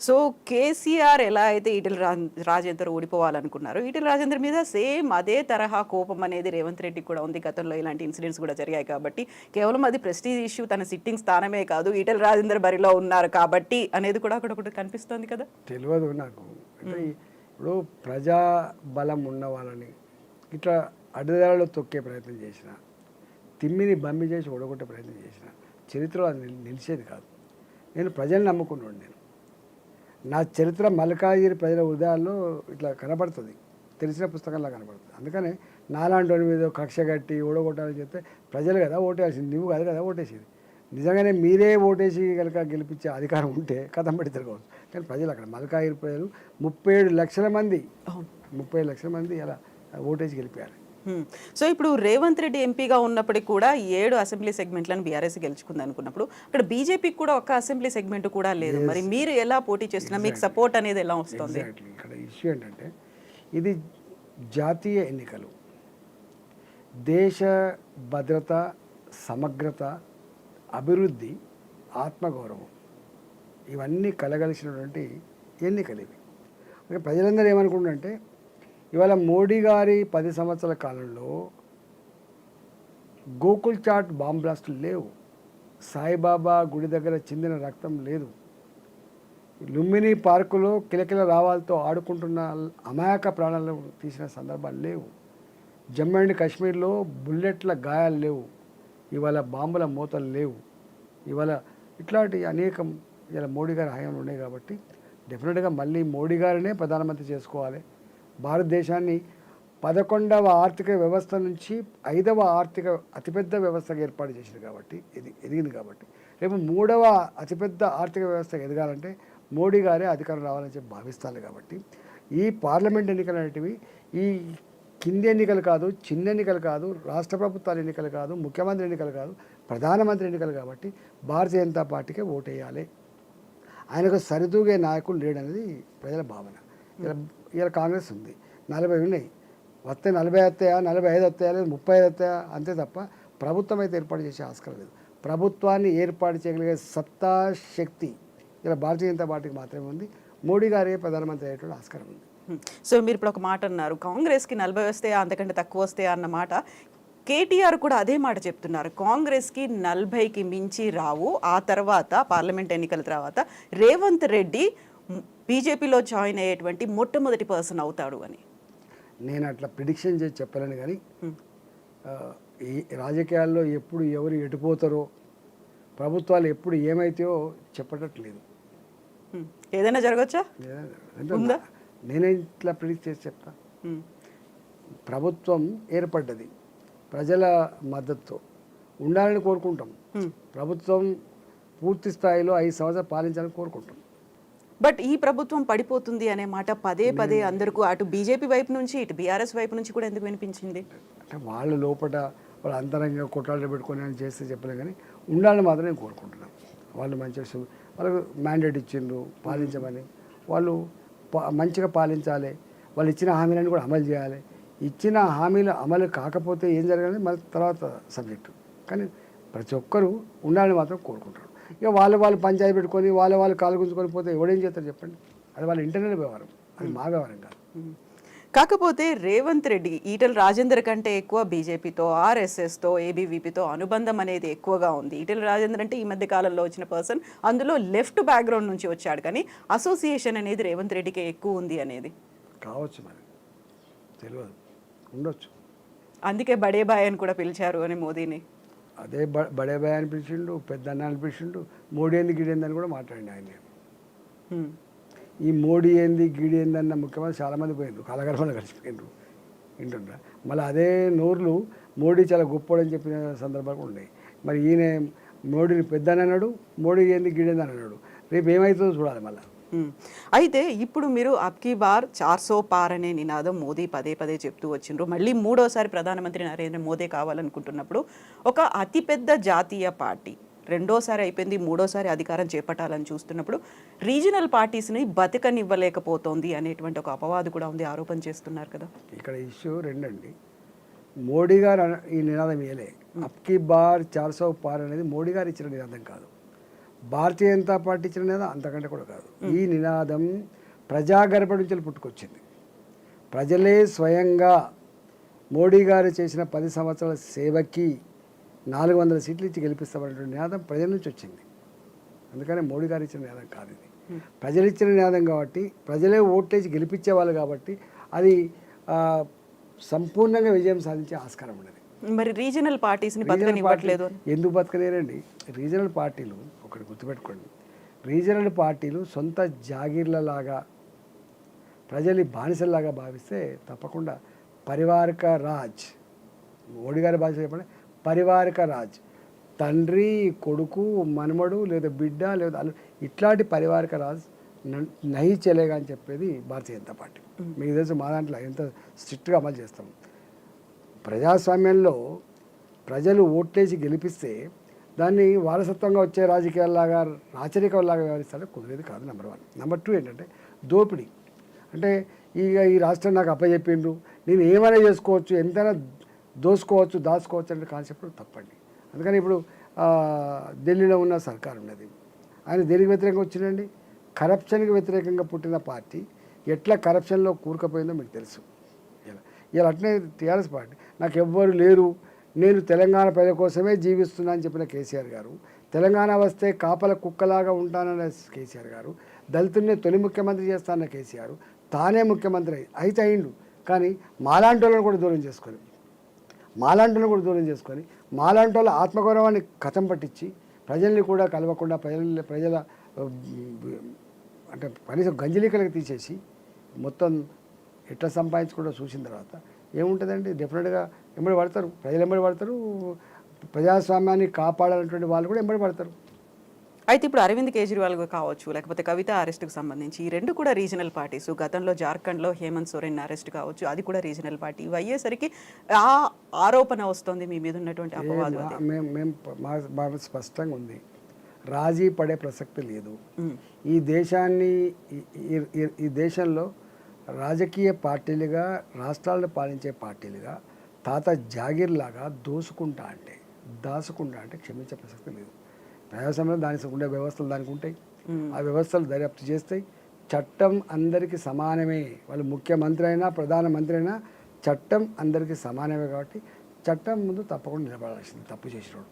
So KCR ఎలా అయితే ఈటెల రాజేందర్ ఓడిపోవాలనుకున్నారు, ఈటెల రాజేందర్ మీద సేమ్ అదే తరహా కోపం అనేది రేవంత్ రెడ్డికి కూడా ఉంది. గతంలో ఇలాంటి ఇన్సిడెంట్స్ కూడా జరిగాయి కాబట్టి కేవలం అది ప్రెస్టీజ్ ఇష్యూ, తన సిట్టింగ్ స్థానమే కాదు, ఈటెల రాజేందర్ బరిలో ఉన్నారు కాబట్టి అనేది కూడా అక్కడ ఒకటి కనిపిస్తుంది కదా. తెలియదు నాకు. అంటే ఇప్పుడు ప్రజా బలం ఉన్న వాళ్ళని ఇట్లా అడ్డదారిలో తొక్కే ప్రయత్నం చేసిన, తిమ్మిని బమ్మి చేసి ఓడగొట్టే ప్రయత్నం చేసిన చరిత్రలో అది నిలిచేది కాదు. నేను ప్రజల్ని నమ్ముకున్నాను. నేను నా చరిత్ర మల్కాజిగిరి ప్రజల హృదయాల్లో ఇట్లా కనబడుతుంది, తెలిసిన పుస్తకంలా కనబడుతుంది. అందుకనే నాలాంటి వాడి మీద కక్ష కట్టి ఓడగొట్టాలని చెప్తే ప్రజలు కదా ఓటేయాల్సింది, నువ్వు కాదు కదా ఓటేసేది. నిజంగానే మీరే ఓటేసి కనుక గెలిపించే అధికారం ఉంటే కథం పెట్టి తిరగవచ్చు. కానీ ప్రజలు అక్కడ మల్కాజిగిరి ప్రజలు 37 లక్షల మంది 30 లక్షల మంది అలా ఓటేసి గెలిపారు. సో ఇప్పుడు రేవంత్ రెడ్డి ఎంపీగా ఉన్నప్పటికీ కూడా 7 అసెంబ్లీ సెగ్మెంట్లను బీఆర్ఎస్ గెలుచుకుంది అనుకున్నప్పుడు అక్కడ బీజేపీకి కూడా ఒక అసెంబ్లీ సెగ్మెంట్ కూడా లేదు. మరి మీరు ఎలా పోటీ చేస్తున్నా, మీకు సపోర్ట్ అనేది ఎలా వస్తుంది? ఇక్కడ ఇష్యూ ఏంటంటే ఇది జాతీయ ఎన్నికలు, దేశ భద్రత, సమగ్రత, అభివృద్ధి, ఆత్మగౌరవం ఇవన్నీ కలగలిసినటువంటి ఎన్నికలు ఇవి. ప్రజలందరూ ఏమనుకుంటారంటే ఇవాళ మోడీ గారి 10 సంవత్సరాల కాలంలో గోకుల్ చాట్ బాంబ్ బ్లాస్టులు లేవు, సాయిబాబా గుడి దగ్గర చిందిన రక్తం లేదు, లుంబిని పార్కులో కిలకిల రావాలతో ఆడుకుంటున్న అమాయక ప్రాణాలను తీసిన సందర్భాలు లేవు, జమ్మూ అండ్ కాశ్మీర్లో బుల్లెట్ల గాయాలు లేవు, ఇవాళ బాంబుల మూతలు లేవు. ఇవాళ ఇట్లాంటి అనేకం ఇలా మోడీ గారి హయాంలో ఉన్నాయి. కాబట్టి డెఫినెట్గా మళ్ళీ మోడీ గారినే ప్రధానమంత్రి చేసుకోవాలి. భారతదేశాన్ని 11వ ఆర్థిక వ్యవస్థ నుంచి 5వ ఆర్థిక అతిపెద్ద వ్యవస్థగా ఏర్పాటు చేసింది కాబట్టి ఎదిగింది. కాబట్టి రేపు 3వ అతిపెద్ద ఆర్థిక వ్యవస్థ ఎదగాలంటే మోడీ గారే అధికారం రావాలని చెప్పి భావిస్తారు. కాబట్టి ఈ పార్లమెంట్ ఎన్నికలు అనేటివి ఈ కింది ఎన్నికలు కాదు, చిన్న ఎన్నికలు కాదు, రాష్ట్ర ప్రభుత్వాల ఎన్నికలు కాదు, ముఖ్యమంత్రి ఎన్నికలు కాదు, ప్రధానమంత్రి ఎన్నికలు. కాబట్టి భారతీయ జనతా పార్టీకే ఓటేయాలి. ఆయనకు సరితూగే నాయకులు లేడనేది ప్రజల భావన. ఇలా కాంగ్రెస్ ఉంది, 40 ఉన్నాయి, వస్తే 40 వస్తాయా, 45 వస్తాయా, లేదా 35 వస్తాయా అంతే తప్ప ప్రభుత్వం అయితే ఏర్పాటు చేసే ఆస్కారం లేదు. ప్రభుత్వాన్ని ఏర్పాటు చేయగలిగే సత్తా, శక్తి ఇలా భారతీయ జనతా పార్టీకి మాత్రమే ఉంది. మోడీ గారే ప్రధానమంత్రి అయ్యేటువంటి ఆస్కారం ఉంది. సో మీరు ఇప్పుడు ఒక మాట అన్నారు, కాంగ్రెస్కి 40 వస్తాయా అంతకంటే తక్కువ వస్తాయా అన్న మాట. కేటీఆర్ కూడా అదే మాట చెప్తున్నారు, కాంగ్రెస్కి 40కి మించి రావు, ఆ తర్వాత పార్లమెంట్ ఎన్నికల తర్వాత రేవంత్ రెడ్డి బీజేపీలో జాయిన్ అయ్యేటువంటి మొట్టమొదటి పర్సన్ అవుతాడు అని. నేను అట్లా ప్రిడిక్షన్ చేసి చెప్పలేను. కానీ ఈ రాజకీయాల్లో ఎప్పుడు ఎవరు ఎటుపోతారో, ప్రభుత్వాలు ఎప్పుడు ఏమైతాయో చెప్పటట్లేదు. ఏదైనా జరగచ్చా? నేనే ఇట్లా ప్రిడిక్ట్ చేసి చెప్తా. ప్రభుత్వం ఏర్పడ్డది ప్రజల మద్దతుతో ఉండాలని కోరుకుంటాం. ప్రభుత్వం పూర్తి స్థాయిలో 5 సంవత్సరాలు పాలించాలని కోరుకుంటాం. బట్ ఈ ప్రభుత్వం పడిపోతుంది అనే మాట పదే పదే అందరికీ అటు బీజేపీ వైపు నుంచి ఇటు బీఆర్ఎస్ వైపు నుంచి కూడా ఎందుకు వినిపించింది? అంటే వాళ్ళ లోపల వాళ్ళ అంతరంగా కొట్లాటలు పెట్టుకొని అని చేస్తే చెప్పలేదు. కానీ ఉండాలని మాత్రం నేను కోరుకుంటున్నాను. వాళ్ళు మంచిగా వాళ్ళకు మ్యాండేట్ ఇచ్చిండ్రు పాలించమని, వాళ్ళు మంచిగా పాలించాలి, వాళ్ళు ఇచ్చిన హామీలను కూడా అమలు చేయాలి. ఇచ్చిన హామీలు అమలు కాకపోతే ఏం జరగాలి మళ్ళీ తర్వాత సబ్జెక్టు. కానీ ప్రతి ఒక్కరూ ఉండాలని మాత్రం కోరుకుంటారు. ఇక వాళ్ళు పంచాయతీ పెట్టుకొని వాళ్ళు కాలు గుంజుకొని పోతే ఎవడేం చేస్తారు చెప్పండి? అది వాళ్ళ ఇంటర్నల్ వ్యవహారం, అది మా వ్యవహారం కాదు. కాకపోతే రేవంత్ రెడ్డి ఈటెల రాజేందర్ కంటే ఎక్కువ బీజేపీతో, ఆర్ఎస్ఎస్తో, ఏబీవీపీతో అనుబంధం అనేది ఎక్కువగా ఉంది. ఈటెల రాజేందర్ అంటే ఈ మధ్య కాలంలో వచ్చిన పర్సన్, అందులో లెఫ్ట్ బ్యాక్గ్రౌండ్ నుంచి వచ్చాడు. కానీ అసోసియేషన్ అనేది రేవంత్ రెడ్డికి ఎక్కువ ఉంది అనేది కావచ్చు, మరి తెలియదు, ఉండొచ్చు. అందుకే బడే బాయ్ అని కూడా పిలిచారు అని మోదీని. అదే బడే బాయ్ అని పిలిచిండు, పెద్ద అన్న అని పిలిచిండు, మోడీ ఏంది గిడి అని కూడా మాట్లాడిండు ఆయన. ఈ మోడీ ఏంది గిడి ఏంది అన్న ముఖ్యమంత్రి చాలామంది పోయిండ్రు, కలగలమని కలిసిపోయిండ్రు వింటుండ్రా. మళ్ళీ అదే నోర్లు మోడీ చాలా గొప్పోడని చెప్పిన సందర్భాలు ఉన్నాయి. మరి ఈయన మోడీని పెద్ద అని అన్నాడు, మోడీ ఏంది గిడి ఏంది అని అన్నాడు. రేపు ఏమవుతుందో చూడాలి మళ్ళీ. అయితే ఇప్పుడు మీరు అబ్కీ బార్ 400 పార్ అనే నినాదం మోదీ పదే పదే చెప్తూ వచ్చిండ్రు. మళ్ళీ 3వసారి ప్రధానమంత్రి నరేంద్ర మోదీ కావాలనుకుంటున్నప్పుడు ఒక అతిపెద్ద జాతీయ పార్టీ 2వసారి అయిపోయింది, 3వసారి అధికారం చేపట్టాలని చూస్తున్నప్పుడు రీజనల్ పార్టీస్ని బతకనివ్వలేకపోతోంది అనేటువంటి ఒక అపవాదు కూడా ఉంది, ఆరోపణ చేస్తున్నారు కదా. ఇక్కడ ఇష్యూ రెండండి. మోడీ గారు ఈ నినాదం ఇయలే. అబ్కీ బార్ 400 పార్ అనేది మోడీ గారు ఇచ్చిన నినాదం కాదు. భారతీయ జనతా పార్టీ ఇచ్చిన నినాదం అంతకంటే కూడా కాదు. ఈ నినాదం ప్రజాగర్భ నుంచి పుట్టుకొచ్చింది. ప్రజలే స్వయంగా మోడీ గారు చేసిన 10 సంవత్సరాల సేవకి 400 సీట్లు ఇచ్చి గెలిపిస్తామనేటువంటి నినాదం ప్రజల నుంచి వచ్చింది. అందుకనే మోడీ గారు ఇచ్చిన నినాదం కాదు ఇది. ప్రజలు ఇచ్చిన నినాదం కాబట్టి, ప్రజలే ఓట్లేసి గెలిపించే వాళ్ళు కాబట్టి అది సంపూర్ణంగా విజయం సాధించే ఆస్కారం ఉన్నది. మరి రీజనల్ పార్టీస్ని బతకనివ్వట్లేదు. ఎందుకు బతకలేరండి? రీజనల్ పార్టీలు ఒకటి గుర్తుపెట్టుకోండి, రీజనల్ పార్టీలు సొంత జాగీర్లలాగా ప్రజల్ని బానిసల్లాగా భావిస్తే తప్పకుండా పరివారిక రాజ్, మోడీ గారి భాష చెప్పండి, పరివారిక రాజ్, తండ్రి కొడుకు మనమడు లేదా బిడ్డ లేదా ఇట్లాంటి పరివారిక రాజ్ నహి చెలేగా అని చెప్పేది భారతీయ జనతా పార్టీ. మీకు తెలుసు మా దాంట్లో ఎంత స్ట్రిక్ట్గా అమలు చేస్తాం. ప్రజాస్వామ్యంలో ప్రజలు ఓట్లేసి గెలిపిస్తే దాన్ని వారసత్వంగా వచ్చే రాజకీయాల్లాగా రాచరికంలాగా వ్యవహరిస్తారో కుదిరేది కాదు. నెంబర్ 1. నెంబర్ 2 ఏంటంటే దోపిడీ. అంటే ఈ రాష్ట్రం నాకు అప్పచెప్పిండ్రు, నేను ఏమైనా చేసుకోవచ్చు, ఎంతైనా దోసుకోవచ్చు దాచుకోవచ్చు అనే కాన్సెప్ట్ తప్పండి. అందుకని ఇప్పుడు ఢిల్లీలో ఉన్న సర్కార్ ఉన్నది, ఆయన దేనికి వ్యతిరేకంగా వచ్చిందండి? కరప్షన్కి వ్యతిరేకంగా పుట్టిన పార్టీ ఎట్లా కరప్షన్లో కూరుకుపోయిందో మీకు తెలుసు. ఇలా అట్నే టీఆర్ఎస్ పార్టీ నాకు ఎవ్వరు లేరు, నేను తెలంగాణ ప్రజల కోసమే జీవిస్తున్నా అని చెప్పిన కేసీఆర్ గారు, తెలంగాణ వస్తే కాపల కుక్కలాగా ఉంటానన్న కేసీఆర్ గారు, దళితుల్ని తొలి ముఖ్యమంత్రి చేస్తానన్న కేసీఆర్ తానే ముఖ్యమంత్రి అయితే అయిండు. కానీ మాలాంటి వాళ్ళని కూడా దూరం చేసుకొని మాలాంటి వాళ్ళ ఆత్మగౌరవాన్ని కథం పట్టించి ప్రజల్ని కూడా కలవకుండా ప్రజల అంటే కనీసం గంజలికలకు తీసేసి మొత్తం ఎట్లా సంపాదించుకుంటూ చూసిన తర్వాత ఏముంటుందండి? డెఫినెట్గా ఎంబడి పడతారు, ప్రజలు ఎంబడి పడతారు, ప్రజాస్వామ్యాన్ని కాపాడాలన్నటువంటి వాళ్ళు కూడా ఎంబడి పడతారు. అయితే ఇప్పుడు అరవింద్ కేజ్రీవాల్ కావచ్చు, లేకపోతే కవిత అరెస్ట్కి సంబంధించి ఈ రెండు కూడా రీజనల్ పార్టీస్. గతంలో జార్ఖండ్లో హేమంత్ సోరెన్ అరెస్ట్ కావచ్చు, అది కూడా రీజనల్ పార్టీ. ఇవి అయ్యేసరికి ఆ ఆరోపణ వస్తుంది మీ మీద ఉన్నటువంటి అపవాదు. మేము స్పష్టంగా ఉంది, రాజీ పడే ప్రసక్తి లేదు. ఈ దేశాన్ని ఈ దేశంలో రాజకీయ పార్టీలుగా, రాష్ట్రాలను పాలించే పార్టీలుగా తాత జాగీర్లాగా దాచుకుంటా అంటే క్షమించే ప్రసక్తి లేదు. ప్రజాస్వామ్యంలో దానికి ఉండే వ్యవస్థలు దానికి ఉంటాయి, ఆ వ్యవస్థలు దర్యాప్తు చేస్తాయి. చట్టం అందరికీ సమానమే, వాళ్ళు ముఖ్యమంత్రి అయినా ప్రధానమంత్రి అయినా చట్టం అందరికీ సమానమే. కాబట్టి చట్టం ముందు తప్పకుండా నిలబడాల్సింది తప్పు చేసినోడు.